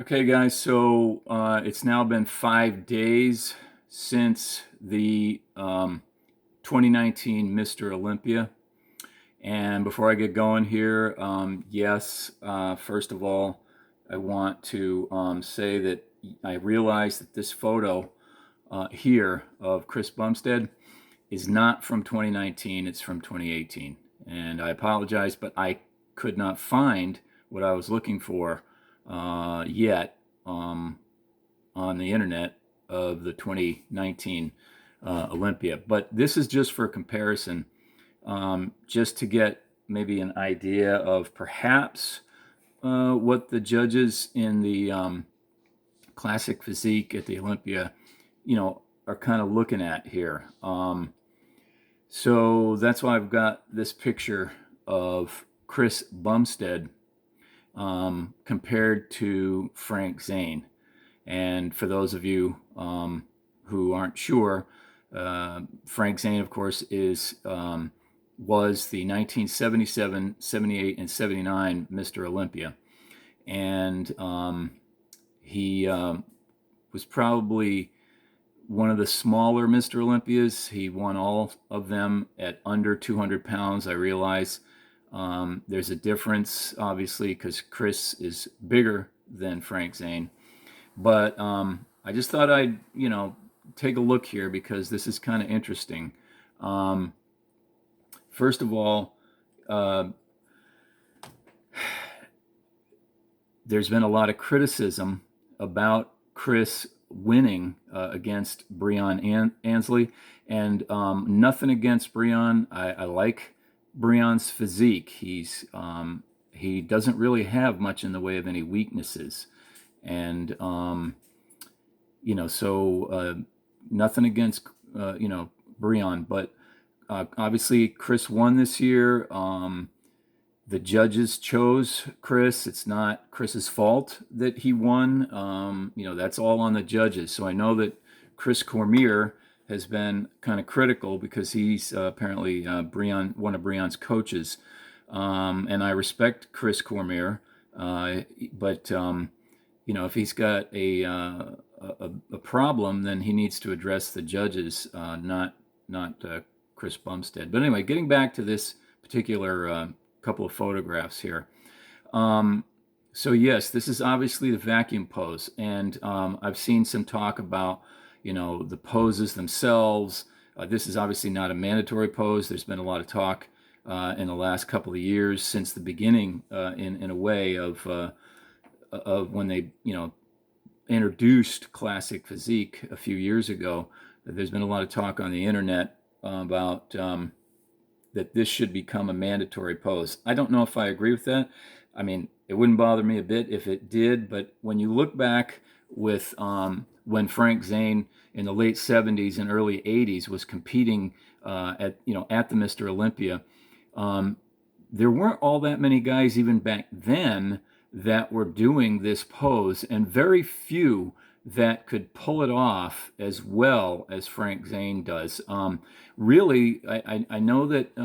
Okay, guys, so it's now been 5 days since the 2019 Mr. Olympia. And before I get going here, yes, first of all, I want to say that I realize that this photo here of Chris Bumstead is not from 2019, it's from 2018. And I apologize, but I could not find what I was looking for yet on the internet of the 2019 Olympia. But this is just for comparison, just to get maybe an idea of perhaps what the judges in the classic physique at the Olympia, are kind of looking at here. So that's why I've got this picture of Chris Bumstead compared to Frank Zane. And for those of you who aren't sure, Frank Zane, of course, was the 1977, 78, and 79 Mr. Olympia. And he was probably one of the smaller Mr. Olympias. He won all of them at under 200 pounds. I realize there's a difference, obviously, because Chris is bigger than Frank Zane. But I just thought I'd, take a look here because this is kind of interesting. First of all, there's been a lot of criticism about Chris winning against Breon Ansley, and nothing against Breon. I like Breon's physique. He doesn't really have much in the way of any weaknesses, and so nothing against Breon, but obviously Chris won this year. The judges chose Chris. It's not Chris's fault that he won. That's all on the judges. So I know that Chris Cormier has been kind of critical because he's apparently one of Breon's coaches. And I respect Chris Cormier. But if he's got a problem, then he needs to address the judges, not Chris Bumstead. But anyway, getting back to this particular couple of photographs here. So yes, this is obviously the vacuum pose, and I've seen some talk about the poses themselves. This is obviously not a mandatory pose. There's been a lot of talk in the last couple of years since the beginning, in a way, of when they introduced classic physique a few years ago. There's been a lot of talk on the internet about that this should become a mandatory pose. I don't know if I agree with that. I mean, it wouldn't bother me a bit if it did, but when you look back with when Frank Zane in the late 70s and early 80s was competing at the Mr. Olympia, there weren't all that many guys even back then that were doing this pose, and very few that could pull it off as well as Frank Zane does. Really, I know that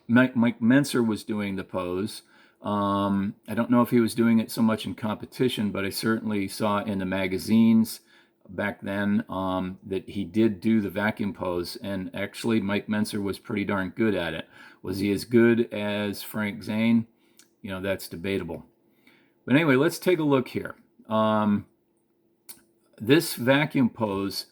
Mike Menser was doing the pose. I don't know if he was doing it so much in competition, but I certainly saw in the magazines back then that he did do the vacuum pose, and actually Mike Menser was pretty darn good at it. Was he as good as Frank Zane? That's debatable. But anyway, let's take a look here. This vacuum pose,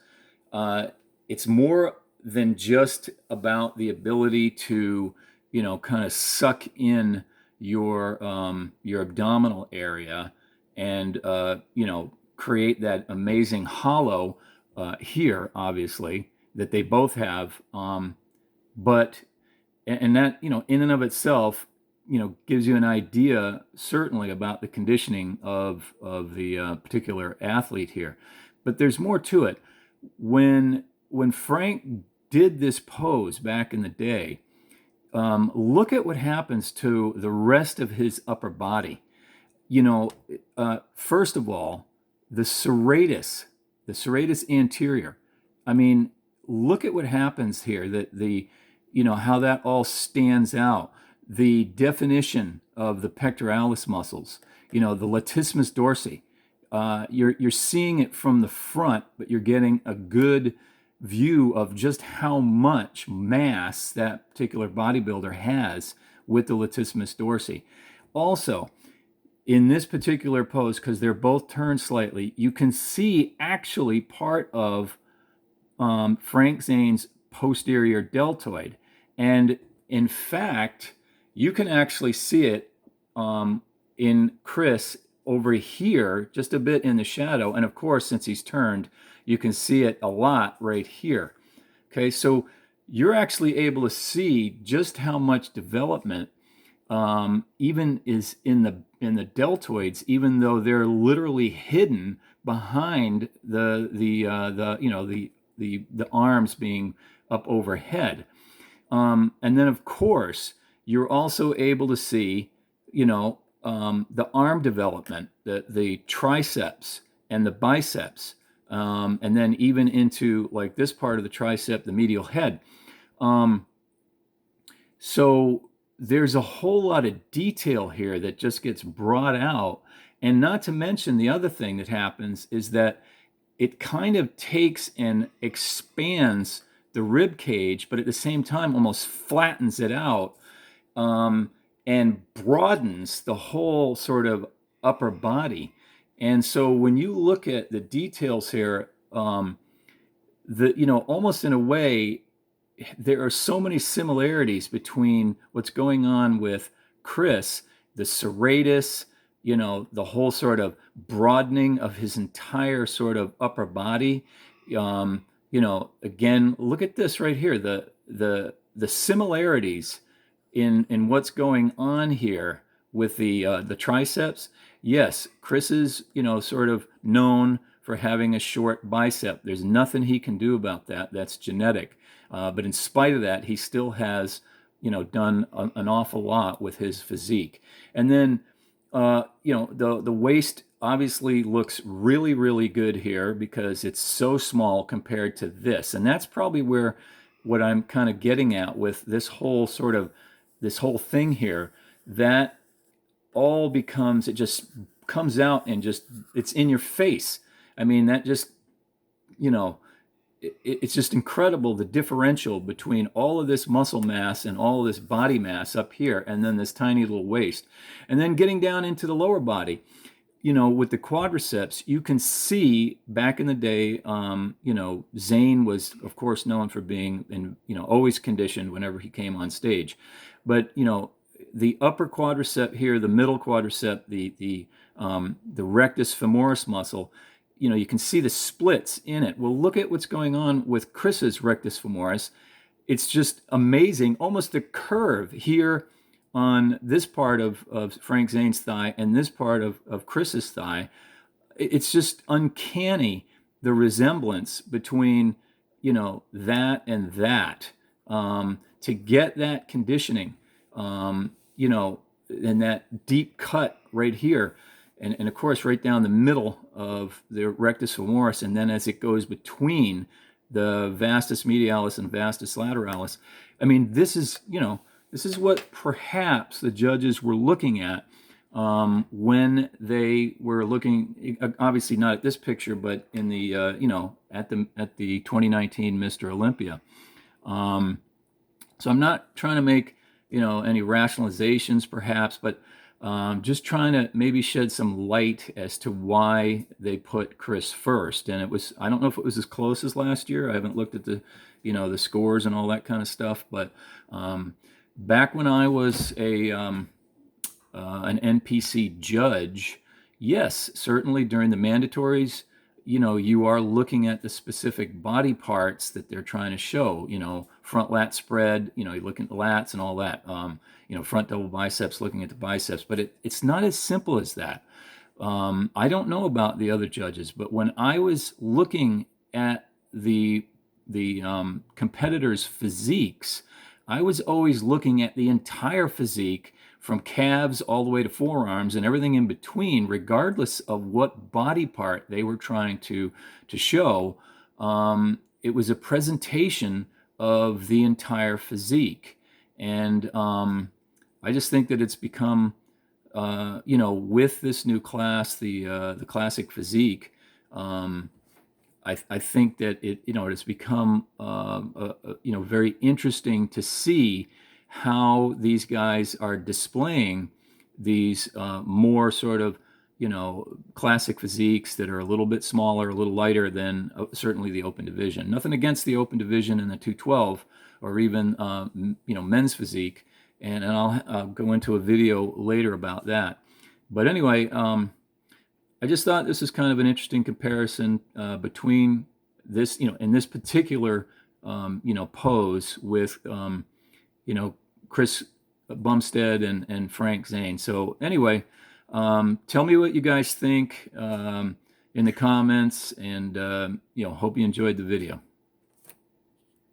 it's more than just about the ability to, kind of suck in your abdominal area and, create that amazing hollow here, obviously, that they both have. But that, in and of itself, gives you an idea certainly about the conditioning of the particular athlete here. But there's more to it. When Frank did this pose back in the day, look at what happens to the rest of his upper body. First of all, the serratus anterior. I mean, look at what happens here. That how that all stands out. the definition of the pectoralis muscles, the latissimus dorsi. You're seeing it from the front, but you're getting a good view of just how much mass that particular bodybuilder has with the latissimus dorsi. Also, in this particular pose, because they're both turned slightly, you can see actually part of Frank Zane's posterior deltoid. And in fact, you can actually see it in Chris over here, just a bit in the shadow. And of course, since he's turned, you can see it a lot right here. Okay, so you're actually able to see just how much development even is in the deltoids, even though they're literally hidden behind the arms being up overhead. And then of course you're also able to see, the arm development, the triceps and the biceps, and then even into like this part of the tricep, the medial head. So there's a whole lot of detail here that just gets brought out. And not to mention the other thing that happens is that it kind of takes and expands the rib cage, but at the same time almost flattens it out, and broadens the whole sort of upper body. And so when you look at the details here, almost in a way, there are so many similarities between what's going on with Chris, the serratus, the whole sort of broadening of his entire sort of upper body. Again, look at this right here, the similarities in what's going on here with the triceps. Yes, Chris is, sort of known for having a short bicep. There's nothing he can do about that. That's genetic. But in spite of that, he still has, done an awful lot with his physique. And then, the waist obviously looks really, really good here because it's so small compared to this. And that's probably where what I'm kind of getting at with this whole thing here, that all becomes, it just comes out and just, it's in your face. I mean, that just, it's just incredible, the differential between all of this muscle mass and all of this body mass up here, and then this tiny little waist. And then getting down into the lower body, with the quadriceps, you can see back in the day, Zane was, of course, known for being, always conditioned whenever he came on stage. But, the upper quadricep here, the middle quadricep, the rectus femoris muscle, you can see the splits in it. Well, look at what's going on with Chris's rectus femoris. It's just amazing, almost a curve here on this part of Frank Zane's thigh and this part of Chris's thigh. It's just uncanny, the resemblance between, that and that. To get that conditioning, and that deep cut right here, and of course right down the middle of the rectus femoris, and then as it goes between the vastus medialis and vastus lateralis. I mean, this is what perhaps the judges were looking at when they were looking, obviously not at this picture, but in the at the 2019 Mr. Olympia. So I'm not trying to make any rationalizations perhaps, but just trying to maybe shed some light as to why they put Chris first. And it was, I don't know if it was as close as last year. I haven't looked at the the scores and all that kind of stuff, but back when I was an NPC judge, yes, certainly during the mandatories, you are looking at the specific body parts that they're trying to show, front lat spread, you're looking at the lats and all that, front double biceps, looking at the biceps, but it's not as simple as that. I don't know about the other judges, but when I was looking at the competitors' physiques, I was always looking at the entire physique from calves all the way to forearms and everything in between, regardless of what body part they were trying to show. It was a presentation of the entire physique. And I just think that it's become, you know, with this new class, the classic physique. I think that it has become very interesting to see how these guys are displaying these more sort of classic physiques that are a little bit smaller, a little lighter than certainly the open division. Nothing against the open division and the 212 or even men's physique, and I'll go into a video later about that. But anyway. I just thought this is kind of an interesting comparison between this, in this particular, pose with, Chris Bumstead and Frank Zane. So anyway, tell me what you guys think in the comments, and hope you enjoyed the video.